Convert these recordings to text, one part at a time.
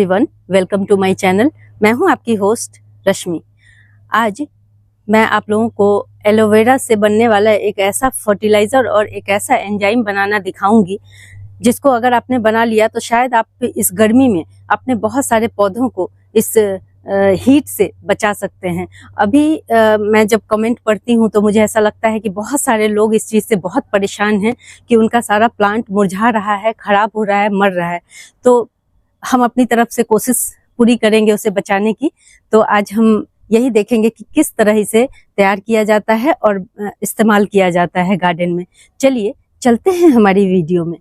Everyone, welcome to my channel. मैं हूं आपकी होस्ट रश्मि। आज मैं आप लोगों को एलोवेरा से बनने वाला एक ऐसा फर्टिलाइजर और एक ऐसा एंजाइम बनाना दिखाऊंगी जिसको अगर आपने बना लिया तो शायद आप इस गर्मी में अपने बहुत सारे पौधों को इस हीट से बचा सकते हैं। अभी मैं जब कमेंट पढ़ती हूँ तो मुझे ऐसा लगता है कि बहुत सारे लोग इस चीज़ से बहुत परेशान हैं कि उनका सारा प्लांट मुरझा रहा है, खराब हो रहा है, मर रहा है। तो हम अपनी तरफ से कोशिश पूरी करेंगे उसे बचाने की। तो आज हम यही देखेंगे कि किस तरह इसे तैयार किया जाता है और इस्तेमाल किया जाता है गार्डन में। चलिए चलते हैं हमारी वीडियो में।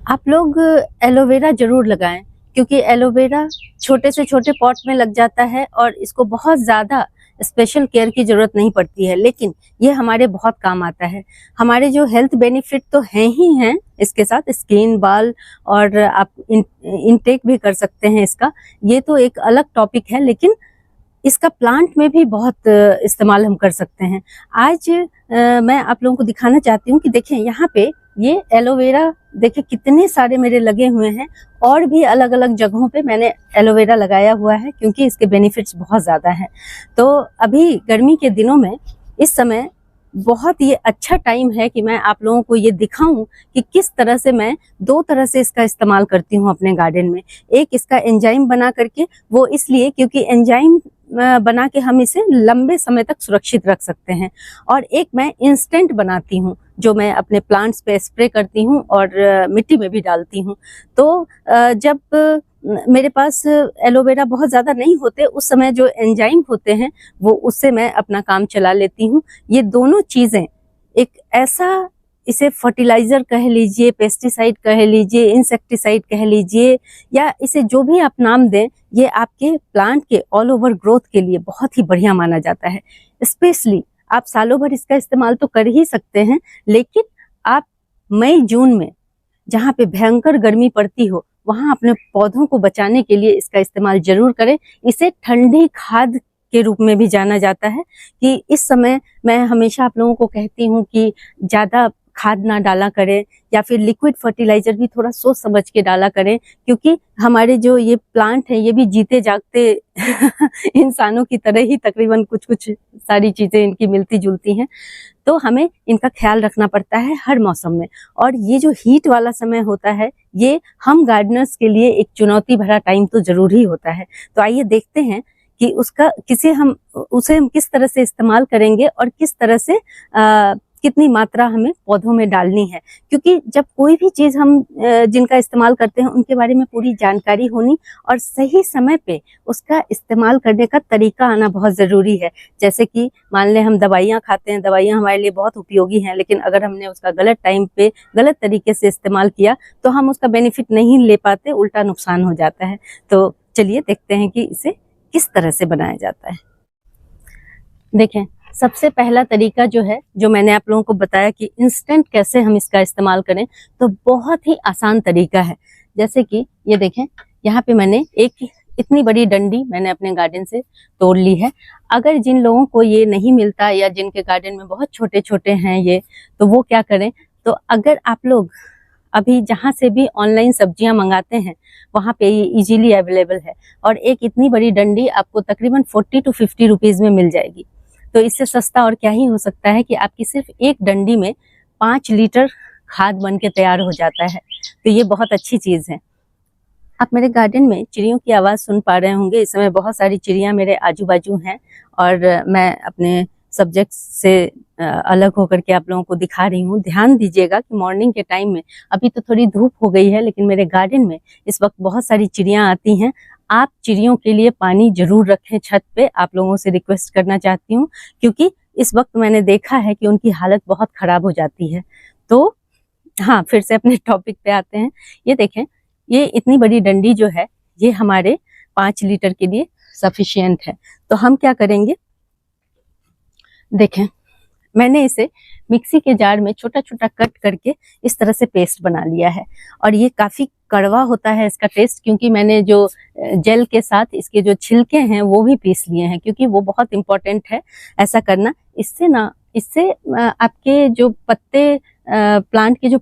आप लोग एलोवेरा जरूर लगाएं क्योंकि एलोवेरा छोटे से छोटे पॉट में लग जाता है और इसको बहुत ज़्यादा स्पेशल केयर की ज़रूरत नहीं पड़ती है, लेकिन ये हमारे बहुत काम आता है। हमारे जो हेल्थ बेनिफिट तो हैं ही हैं, इसके साथ स्किन, बाल और आप इनटेक भी कर सकते हैं इसका। ये तो एक अलग टॉपिक है, लेकिन इसका प्लांट में भी बहुत इस्तेमाल हम कर सकते हैं। आज मैं आप लोगों को दिखाना चाहती हूँ कि देखें यहाँ पे ये एलोवेरा देखिए कितने सारे मेरे लगे हुए हैं और भी अलग अलग जगहों पे मैंने एलोवेरा लगाया हुआ है क्योंकि इसके बेनिफिट्स बहुत ज़्यादा हैं। तो अभी गर्मी के दिनों में इस समय बहुत ये अच्छा टाइम है कि मैं आप लोगों को ये दिखाऊं कि किस तरह से मैं दो तरह से इसका इस्तेमाल करती हूँ अपने गार्डन में। एक इसका एंजाइम बना करके, वो इसलिए क्योंकि एंजाइम बना के हम इसे लंबे समय तक सुरक्षित रख सकते हैं, और एक मैं इंस्टेंट बनाती हूँ जो मैं अपने प्लांट्स पे स्प्रे करती हूँ और मिट्टी में भी डालती हूँ। तो जब मेरे पास एलोवेरा बहुत ज़्यादा नहीं होते उस समय जो एंजाइम होते हैं वो उससे मैं अपना काम चला लेती हूँ। ये दोनों चीज़ें एक ऐसा, इसे फर्टिलाइज़र कह लीजिए, पेस्टिसाइड कह लीजिए, इंसेक्टिसाइड कह लीजिए, या इसे जो भी आप नाम दें, ये आपके प्लांट के ऑल ओवर ग्रोथ के लिए बहुत ही बढ़िया माना जाता है। स्पेशली आप सालों भर इसका इस्तेमाल तो कर ही सकते हैं, लेकिन आप मई जून में जहाँ पे भयंकर गर्मी पड़ती हो वहाँ अपने पौधों को बचाने के लिए इसका इस्तेमाल जरूर करें। इसे ठंडी खाद के रूप में भी जाना जाता है कि इस समय मैं हमेशा आप लोगों को कहती हूँ कि ज़्यादा खाद ना डाला करें, या फिर लिक्विड फर्टिलाइजर भी थोड़ा सोच समझ के डाला करें, क्योंकि हमारे जो ये प्लांट हैं ये भी जीते जागते इंसानों की तरह ही तकरीबन कुछ कुछ सारी चीज़ें इनकी मिलती जुलती हैं। तो हमें इनका ख्याल रखना पड़ता है हर मौसम में। और ये जो हीट वाला समय होता है ये हम गार्डनर्स के लिए एक चुनौती भरा टाइम तो जरूर ही होता है। तो आइए देखते हैं कि उसे हम किस तरह से इस्तेमाल करेंगे और किस तरह से कितनी मात्रा हमें पौधों में डालनी है। क्योंकि जब कोई भी चीज़ हम जिनका इस्तेमाल करते हैं उनके बारे में पूरी जानकारी होनी और सही समय पे उसका इस्तेमाल करने का तरीका आना बहुत ज़रूरी है। जैसे कि मान लें हम दवाइयाँ खाते हैं, दवाइयाँ हमारे लिए बहुत उपयोगी हैं, लेकिन अगर हमने उसका गलत टाइम पे गलत तरीके से इस्तेमाल किया तो हम उसका बेनिफिट नहीं ले पाते, उल्टा नुकसान हो जाता है। तो चलिए देखते हैं कि इसे किस तरह से बनाया जाता है। देखें, सबसे पहला तरीका जो है, जो मैंने आप लोगों को बताया कि इंस्टेंट कैसे हम इसका इस्तेमाल करें, तो बहुत ही आसान तरीका है। जैसे कि ये देखें, यहाँ पे मैंने एक इतनी बड़ी डंडी मैंने अपने गार्डन से तोड़ ली है। अगर जिन लोगों को ये नहीं मिलता या जिनके गार्डन में बहुत छोटे छोटे हैं ये, तो वो क्या करें, तो अगर आप लोग अभी जहाँ से भी ऑनलाइन सब्जियां मंगाते हैं वहाँ पे ये इजीली अवेलेबल है, और एक इतनी बड़ी डंडी आपको तकरीबन 40 to 50 रुपीज़ में मिल जाएगी। तो इससे सस्ता और क्या ही हो सकता है कि आपकी सिर्फ एक डंडी में 5 लीटर खाद बन के तैयार हो जाता है। तो ये बहुत अच्छी चीज़ है। आप मेरे गार्डन में चिड़ियों की आवाज़ सुन पा रहे होंगे। इस समय बहुत सारी चिड़ियाँ मेरे आजू बाजू हैं और मैं अपने सब्जेक्ट से अलग होकर के आप लोगों को दिखा रही हूँ। ध्यान दीजिएगा कि मॉर्निंग के टाइम में, अभी तो थोड़ी धूप हो गई है, लेकिन मेरे गार्डन में इस वक्त बहुत सारी चिड़ियाँ आती हैं। आप चिड़ियों के लिए पानी जरूर रखें छत पे, आप लोगों से रिक्वेस्ट करना चाहती हूँ, क्योंकि इस वक्त मैंने देखा है कि उनकी हालत बहुत ख़राब हो जाती है। तो हाँ, फिर से अपने टॉपिक पे आते हैं। ये देखें, ये इतनी बड़ी डंडी जो है ये हमारे 5 लीटर के लिए सफिशिएंट है। तो हम क्या करेंगे, देखें, मैंने इसे मिक्सी के जार में छोटा छोटा कट करके इस तरह से पेस्ट बना लिया है। और ये काफ़ी कड़वा होता है इसका टेस्ट, क्योंकि मैंने जो जेल के साथ इसके जो छिलके हैं वो भी पीस लिए हैं, क्योंकि वो बहुत इम्पोर्टेंट है ऐसा करना। इससे आपके जो पत्ते, प्लांट के जो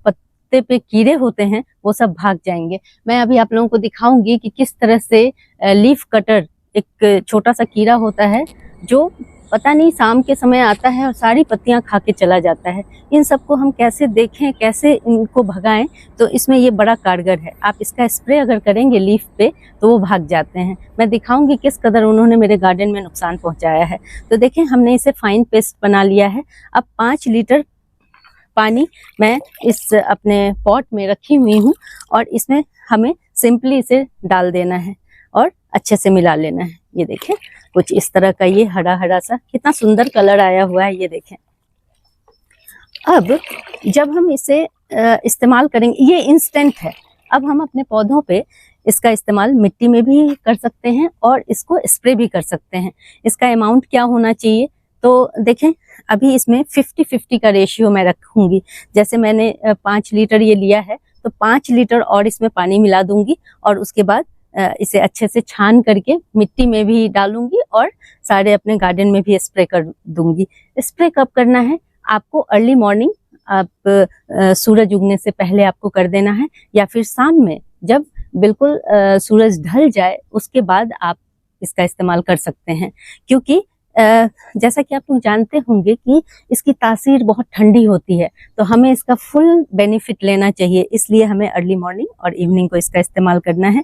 पत्ते पे कीड़े होते हैं वो सब भाग जाएंगे। मैं अभी आप लोगों को दिखाऊंगी कि किस तरह से लीफ कटर, एक छोटा सा कीड़ा होता है जो पता नहीं शाम के समय आता है और सारी पत्तियां खा के चला जाता है। इन सबको हम कैसे देखें, कैसे इनको भगाएं, तो इसमें ये बड़ा कारगर है। आप इसका स्प्रे अगर करेंगे लीफ पे तो वो भाग जाते हैं। मैं दिखाऊंगी किस कदर उन्होंने मेरे गार्डन में नुकसान पहुंचाया है। तो देखें, हमने इसे फाइन पेस्ट बना लिया है। अब 5 लीटर पानी मैं इस अपने पॉट में रखी हुई हूँ और इसमें हमें सिंपली इसे डाल देना है और अच्छे से मिला लेना है। ये देखें, कुछ इस तरह का ये हरा हरा सा कितना सुंदर कलर आया हुआ है, ये देखें। अब जब हम इसे इस्तेमाल करेंगे, ये इंस्टेंट है। अब हम अपने पौधों पे इसका इस्तेमाल मिट्टी में भी कर सकते हैं और इसको स्प्रे भी कर सकते हैं। इसका अमाउंट क्या होना चाहिए, तो देखें, अभी इसमें 50-50 का रेशियो मैं रखूंगी। जैसे मैंने 5 लीटर ये लिया है तो 5 लीटर और इसमें पानी मिला दूंगी और उसके बाद इसे अच्छे से छान करके मिट्टी में भी डालूंगी और सारे अपने गार्डन में भी स्प्रे कर दूंगी। स्प्रे कब करना है, आपको अर्ली मॉर्निंग, आप सूरज उगने से पहले आपको कर देना है, या फिर शाम में जब बिल्कुल सूरज ढल जाए उसके बाद आप इसका इस्तेमाल कर सकते हैं। क्योंकि जैसा कि आप लोग जानते होंगे कि इसकी तासीर बहुत ठंडी होती है, तो हमें इसका फुल बेनिफिट लेना चाहिए। इसलिए हमें अर्ली मॉर्निंग और इवनिंग को इसका इस्तेमाल करना है।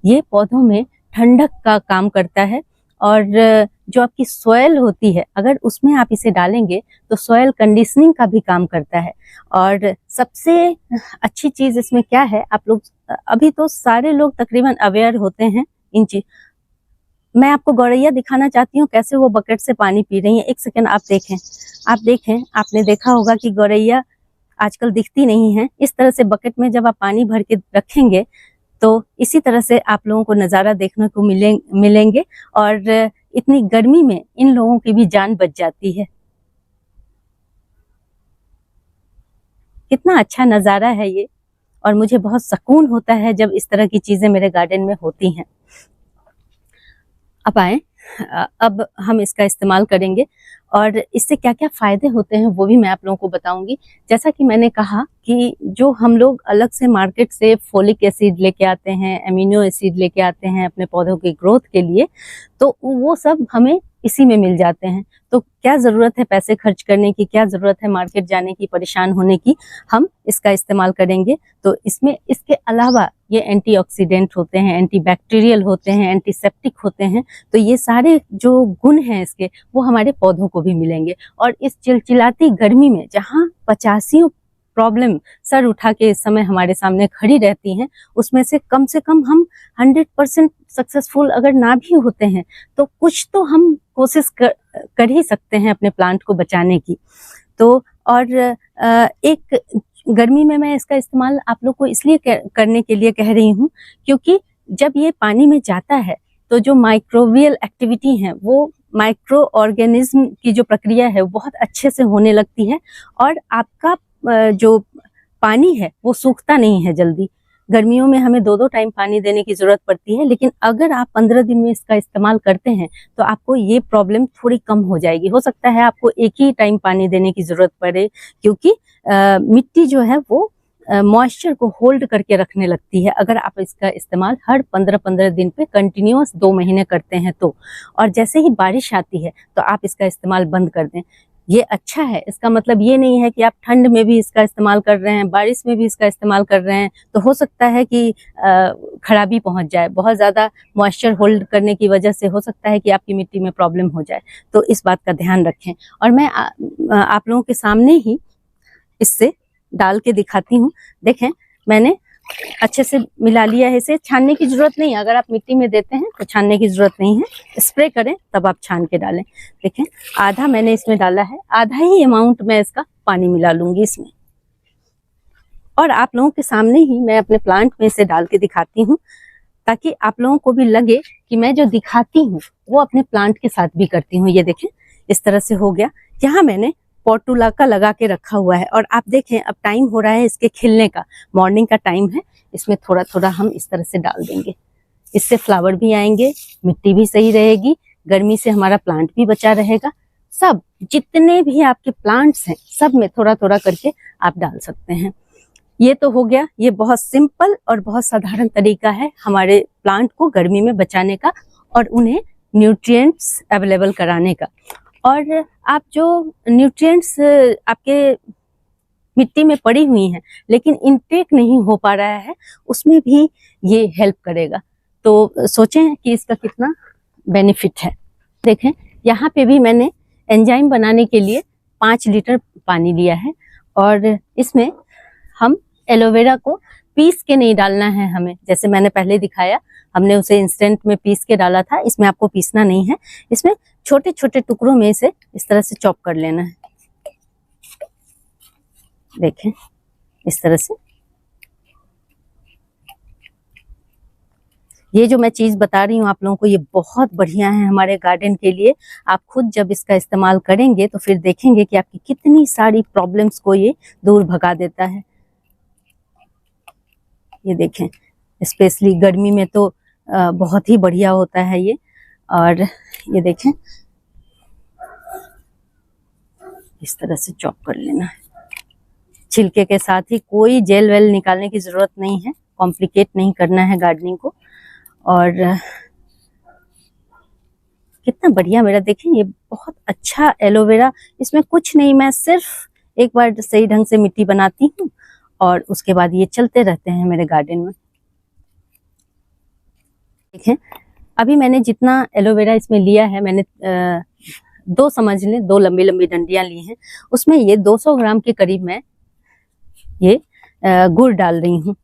ये पौधों में ठंडक का काम करता है और जो आपकी सॉइल होती है, अगर उसमें आप इसे डालेंगे तो सॉइल कंडीशनिंग का भी काम करता है। और सबसे अच्छी चीज इसमें क्या है, आप लोग अभी तो सारे लोग तकरीबन अवेयर होते हैं इन चीज। मैं आपको गौरैया दिखाना चाहती हूँ कैसे वो बकेट से पानी पी रही है। एक सेकंड आप देखें, आपने देखा होगा कि गौरैया आजकल दिखती नहीं है। इस तरह से बकेट में जब आप पानी भर के रखेंगे तो इसी तरह से आप लोगों को नज़ारा देखने को मिलेंगे और इतनी गर्मी में इन लोगों की भी जान बच जाती है। कितना अच्छा नज़ारा है ये, और मुझे बहुत सुकून होता है जब इस तरह की चीज़ें मेरे गार्डन में होती हैं। अब हम इसका इस्तेमाल करेंगे और इससे क्या क्या फ़ायदे होते हैं वो भी मैं आप लोगों को बताऊंगी। जैसा कि मैंने कहा कि जो हम लोग अलग से मार्केट से फोलिक एसिड लेके आते हैं, एमिनो एसिड लेके आते हैं अपने पौधों की ग्रोथ के लिए, तो वो सब हमें इसी में मिल जाते हैं। तो क्या ज़रूरत है पैसे खर्च करने की, क्या ज़रूरत है मार्केट जाने की, परेशान होने की। हम इसका इस्तेमाल करेंगे तो इसमें इसके अलावा ये एंटीऑक्सीडेंट होते हैं, एंटीबैक्टीरियल होते हैं, एंटीसेप्टिक होते हैं। तो ये सारे जो गुण हैं इसके, वो हमारे पौधों को भी मिलेंगे। और इस चिलचिलाती गर्मी में जहाँ 85 प्रॉब्लम सर उठा के इस समय हमारे सामने खड़ी रहती हैं, उसमें से कम हम 100% सक्सेसफुल अगर ना भी होते हैं तो कुछ तो हम कोशिश कर ही सकते हैं अपने प्लांट को बचाने की। तो और एक गर्मी में मैं इसका इस्तेमाल आप लोग को इसलिए करने के लिए कह रही हूँ क्योंकि जब ये पानी में जाता है तो जो माइक्रोबियल एक्टिविटी है, वो माइक्रो ऑर्गेनिज्म की जो प्रक्रिया है वो बहुत अच्छे से होने लगती है और आपका जो पानी है वो सूखता नहीं है जल्दी। गर्मियों में हमें 2-2 टाइम पानी देने की जरूरत पड़ती है, लेकिन अगर आप 15 दिन में इसका इस्तेमाल करते हैं तो आपको ये प्रॉब्लम थोड़ी कम हो जाएगी। हो सकता है आपको एक ही टाइम पानी देने की जरूरत पड़े, क्योंकि मिट्टी जो है वो मॉइस्चर को होल्ड करके रखने लगती है अगर आप इसका इस्तेमाल हर 15-15 दिन पे कंटिन्यूअस 2 महीने करते हैं तो। और जैसे ही बारिश आती है तो आप इसका इस्तेमाल बंद कर दें। ये अच्छा है, इसका मतलब ये नहीं है कि आप ठंड में भी इसका इस्तेमाल कर रहे हैं, बारिश में भी इसका इस्तेमाल कर रहे हैं तो हो सकता है कि खराबी पहुंच जाए। बहुत ज़्यादा मॉइस्चर होल्ड करने की वजह से हो सकता है कि आपकी मिट्टी में प्रॉब्लम हो जाए, तो इस बात का ध्यान रखें। और मैं आप लोगों के सामने ही इससे डाल के दिखाती हूँ। देखें, मैंने अच्छे से मिला लिया है इसे। छानने की जरूरत नहीं है, अगर आप मिट्टी में देते हैं तो छानने की जरूरत नहीं है, स्प्रे करें तब आप छान के डालें। देखें, आधा मैंने इसमें डाला है, आधा ही अमाउंट में इसका पानी मिला लूंगी इसमें। और आप लोगों के सामने ही मैं अपने प्लांट में इसे डाल के दिखाती हूँ ताकि आप लोगों को भी लगे कि मैं जो दिखाती हूँ वो अपने प्लांट के साथ भी करती हूँ। ये देखें, इस तरह से हो गया। यहाँ मैंने पोर्टुला का लगा के रखा हुआ है और आप देखें अब टाइम हो रहा है इसके खिलने का, मॉर्निंग का टाइम है। इसमें थोड़ा थोड़ा हम इस तरह से डाल देंगे, इससे फ्लावर भी आएंगे, मिट्टी भी सही रहेगी, गर्मी से हमारा प्लांट भी बचा रहेगा। सब जितने भी आपके प्लांट्स हैं सब में थोड़ा थोड़ा करके आप डाल सकते हैं। ये तो हो गया, ये बहुत सिंपल और बहुत साधारण तरीका है हमारे प्लांट को गर्मी में बचाने का और उन्हें न्यूट्रिएंट्स अवेलेबल कराने का। और आप जो न्यूट्रिएंट्स आपके मिट्टी में पड़ी हुई हैं लेकिन इनटेक नहीं हो पा रहा है, उसमें भी ये हेल्प करेगा। तो सोचें कि इसका कितना बेनिफिट है। देखें, यहाँ पे भी मैंने एंजाइम बनाने के लिए 5 लीटर पानी लिया है और इसमें हम एलोवेरा को पीस के नहीं डालना है हमें, जैसे मैंने पहले दिखाया हमने उसे इंस्टेंट में पीस के डाला था। इसमें आपको पीसना नहीं है, इसमें छोटे छोटे टुकड़ों में इसे इस तरह से चॉप कर लेना है। देखें, इस तरह से। ये जो मैं चीज बता रही हूँ आप लोगों को, ये बहुत बढ़िया है हमारे गार्डन के लिए। आप खुद जब इसका इस्तेमाल करेंगे तो फिर देखेंगे कि आपकी कितनी सारी प्रॉब्लम्स को ये दूर भगा देता है। ये देखें, स्पेशली गर्मी में तो बहुत ही बढ़िया होता है ये। और ये देखें, इस तरह से चॉप कर लेना है छिलके के साथ ही। कोई जेल वेल निकालने की जरूरत नहीं है, कॉम्प्लिकेट नहीं करना है गार्डनिंग को। और कितना बढ़िया मेरा, देखें ये बहुत अच्छा एलोवेरा। इसमें कुछ नहीं, मैं सिर्फ एक बार सही ढंग से मिट्टी बनाती हूँ और उसके बाद ये चलते रहते हैं मेरे गार्डन में। देखें, अभी मैंने जितना एलोवेरा इसमें लिया है, मैंने 2 समझ लें 2 लंबी लंबी डंडियां ली हैं, उसमें ये 200 ग्राम के करीब मैं ये गुड़ डाल रही हूँ।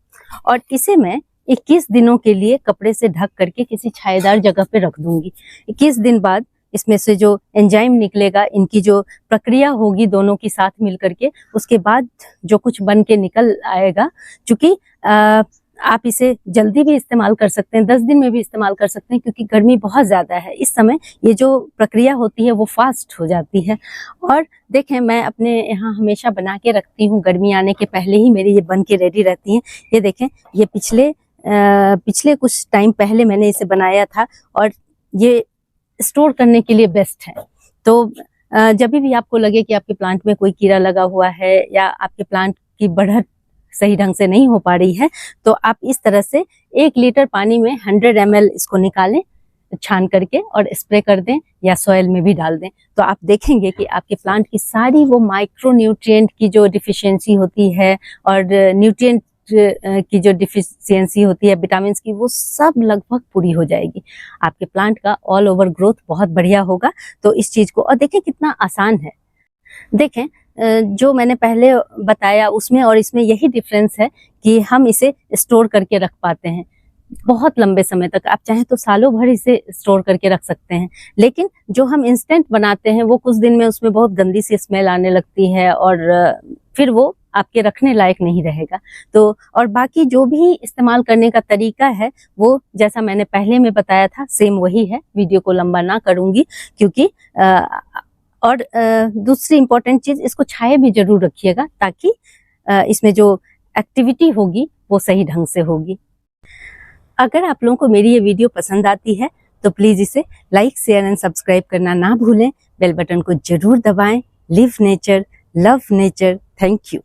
और इसे मैं 21 दिनों के लिए कपड़े से ढक करके किसी छायेदार जगह पे रख दूंगी। 21 दिन बाद इसमें से जो एंजाइम निकलेगा, इनकी जो प्रक्रिया होगी दोनों की साथ मिल करके, उसके बाद जो कुछ बन के निकल आएगा, चूंकि आप इसे जल्दी भी इस्तेमाल कर सकते हैं, 10 दिन में भी इस्तेमाल कर सकते हैं, क्योंकि गर्मी बहुत ज़्यादा है इस समय। ये जो प्रक्रिया होती है वो फास्ट हो जाती है। और देखें, मैं अपने यहाँ हमेशा बना के रखती हूँ, गर्मी आने के पहले ही मेरी ये बन के रेडी रहती हैं। ये देखें, ये पिछले कुछ टाइम पहले मैंने इसे बनाया था और ये स्टोर करने के लिए बेस्ट है। तो जब भी आपको लगे कि आपके प्लांट में कोई कीड़ा लगा हुआ है या आपके प्लांट की बढ़त सही ढंग से नहीं हो पा रही है, तो आप इस तरह से 1 लीटर पानी में 100 ml इसको निकालें, छान करके और स्प्रे कर दें या सॉइल में भी डाल दें। तो आप देखेंगे कि आपके प्लांट की सारी वो माइक्रो न्यूट्रिएंट की जो डिफिशियंसी होती है और न्यूट्रिएंट की जो डिफिशियंसी होती है, विटामिन की, वो सब लगभग पूरी हो जाएगी। आपके प्लांट का ऑल ओवर ग्रोथ बहुत बढ़िया होगा। तो इस चीज को, और देखें कितना आसान है। देखें, जो मैंने पहले बताया उसमें और इसमें यही डिफरेंस है कि हम इसे स्टोर करके रख पाते हैं बहुत लंबे समय तक। आप चाहें तो सालों भर इसे स्टोर करके रख सकते हैं, लेकिन जो हम इंस्टेंट बनाते हैं वो कुछ दिन में उसमें बहुत गंदी सी स्मेल आने लगती है और फिर वो आपके रखने लायक नहीं रहेगा। तो और बाकी जो भी इस्तेमाल करने का तरीका है वो जैसा मैंने पहले में बताया था सेम वही है। वीडियो को लंबा ना करूंगी, क्योंकि और दूसरी इम्पोर्टेंट चीज, इसको छाये भी जरूर रखिएगा ताकि इसमें जो एक्टिविटी होगी वो सही ढंग से होगी। अगर आप लोगों को मेरी ये वीडियो पसंद आती है तो प्लीज इसे लाइक, शेयर एंड सब्सक्राइब करना ना भूलें। बेल बटन को जरूर दबाएं। Live nature, love nature. Thank you.